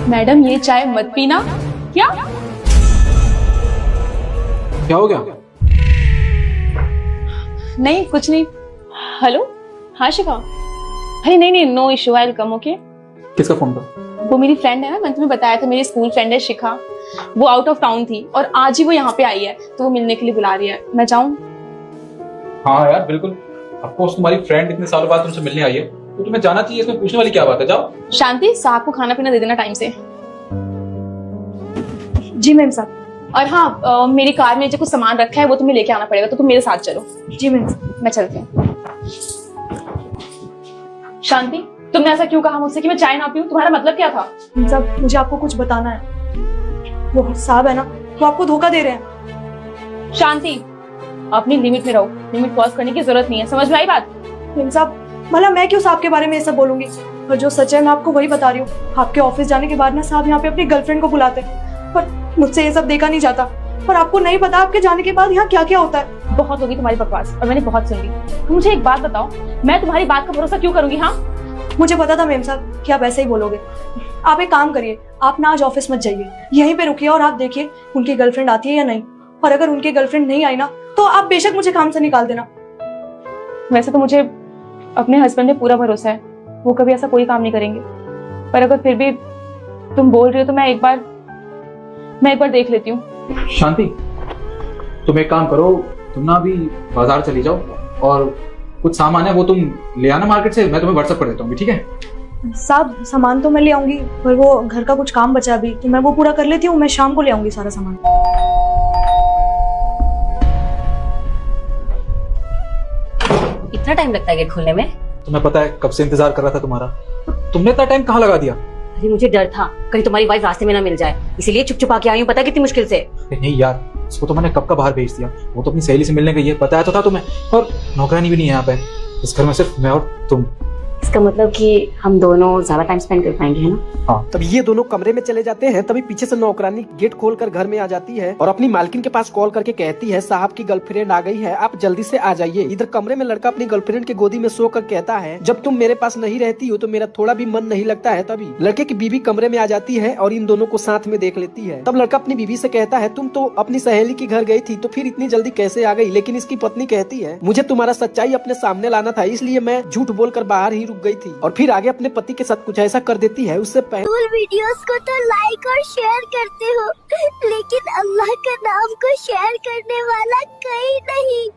Madam ये चाय मत पीना। क्या क्या हो गया? नहीं कुछ नहीं। हेलो हाँ शिखा। अरे नहीं नहीं no issue I will come okay. किसका फोन था? वो मेरी फ्रेंड है ना, मैंने तुम्हें बताया था मेरी स्कूल फ्रेंड है शिखा। वो आउट ऑफ टाउन थी और आज ही वो यहाँ पे आई है, तो वो मिलने के लिए बुला रही है। मैं जाऊँ? हाँ यार बिल्कुल, ऑफकोर्स तुम्हारी फ्रेंड इतने सालों बाद तुमसे मिलने आई है तो तुम्हें जाना चाहिए, इसमें पूछने वाली क्या बात है। जाओ। शांति साहब को खाना पीना दे देना टाइम से। जी मैम साहब। और हाँ मेरी कार में जो कुछ सामान रखा है वो तुम्हें लेके आना पड़ेगा, तो तुम मेरे साथ चलो। जी मैम। मैं चलती हूँ। शांति तुमने ऐसा क्यों कहा मुझसे कि मैं चाय ना पीऊं? तुम्हारा मतलब क्या था? मैम साहब मुझे आपको कुछ बताना है। वो साहब है ना, वो आपको धोखा दे रहे हैं। शांति अपनी लिमिट में रहो, लिमिट क्रॉस करने की जरूरत नहीं है, समझ में आई बात? मैम साहब भला मैं क्यों साहब के बारे में ये सब बोलूंगी, और जो सच है मैं आपको वही बता रही हूँ। आपके ऑफिस जाने के बाद ना साहब यहाँ पे अपनी गर्लफ्रेंड को बुलाते हैं, पर मुझसे ये सब देखा नहीं जाता। पर आपको नहीं पता आपके जाने के बाद यहाँ क्या क्या होता है। बहुत होगी तुम्हारी बकवास और मैंने बहुत सुन ली। तो मुझे एक बात बताओ, मैं तुम्हारी बात का भरोसा क्यों करूंगी? हाँ मुझे पता था मैम साहब कि आप ऐसे ही बोलोगे। आप एक काम करिए, आप ना आज ऑफिस मत जाइए, यहीं पे रुकिए और आप देखिए उनकी गर्लफ्रेंड आती है या नहीं। और अगर उनकी गर्लफ्रेंड नहीं आई ना तो आप बेशक मुझे काम से निकाल देना। वैसे तो मुझे अपने हस्बैंड पे पूरा भरोसा है, वो कभी ऐसा कोई काम नहीं करेंगे। पर अगर फिर भी तुम बोल रही हो तो मैं एक बार देख लेती हूँ। शांति तुम एक काम करो, तुम ना अभी बाजार चली जाओ और कुछ सामान है वो तुम ले आना मार्केट से, मैं तुम्हें व्हाट्सएप कर देता हूँ, ठीक है? साहब सामान तो मैं ले आऊंगी, पर वो घर का कुछ काम बचा अभी तो मैं वो पूरा कर लेती हूँ। मैं शाम को ले आऊंगी सारा सामान। इतना टाइम लगता है गेट खोलने में? तुम्हें पता है कब से इंतजार कर रहा था तुम्हारा, तुमने इतना टाइम कहाँ लगा दिया? अरे मुझे डर था कहीं तुम्हारी वाइफ रास्ते में ना मिल जाए, इसीलिए चुप चुपा के आई हूँ। पता कितनी मुश्किल से। नहीं यार, उसको तो मैंने कब का बाहर भेज दिया, वो तो अपनी सहेली से मिलने गई है, बताया तो था तुम्हें। और नौकरानी भी नहीं है यहाँ पे, इस घर में सिर्फ मैं और तुम। इसका मतलब कि हम दोनों ज्यादा टाइम स्पेंड कर पाएंगे, है ना? हाँ। तब ये दोनों कमरे में चले जाते हैं, तभी पीछे से नौकरानी गेट खोलकर घर में आ जाती है और अपनी मालकिन के पास कॉल करके कहती है साहब की गर्लफ्रेंड आ गई है, आप जल्दी से आ जाइए। इधर कमरे में लड़का अपनी गर्लफ्रेंड के गोदी में सोकर कहता है जब तुम मेरे पास नहीं रहती हो तो मेरा थोड़ा भी मन नहीं लगता है। तभी लड़के की बीवी कमरे में आ जाती है और इन दोनों को साथ में देख लेती है। तब लड़का अपनी बीवी से कहता है तुम तो अपनी सहेली के घर गई थी तो फिर इतनी जल्दी कैसे आ गई? लेकिन इसकी पत्नी कहती है मुझे तुम्हारा सच्चाई अपने सामने लाना था, इसलिए मैं झूठ बोलकर बाहर ही रुक गई थी। और फिर आगे अपने पति के साथ कुछ ऐसा कर देती है उससे पहले। वीडियोस को तो लाइक और शेयर करते हो, लेकिन अल्लाह का नाम को शेयर करने वाला कोई नहीं।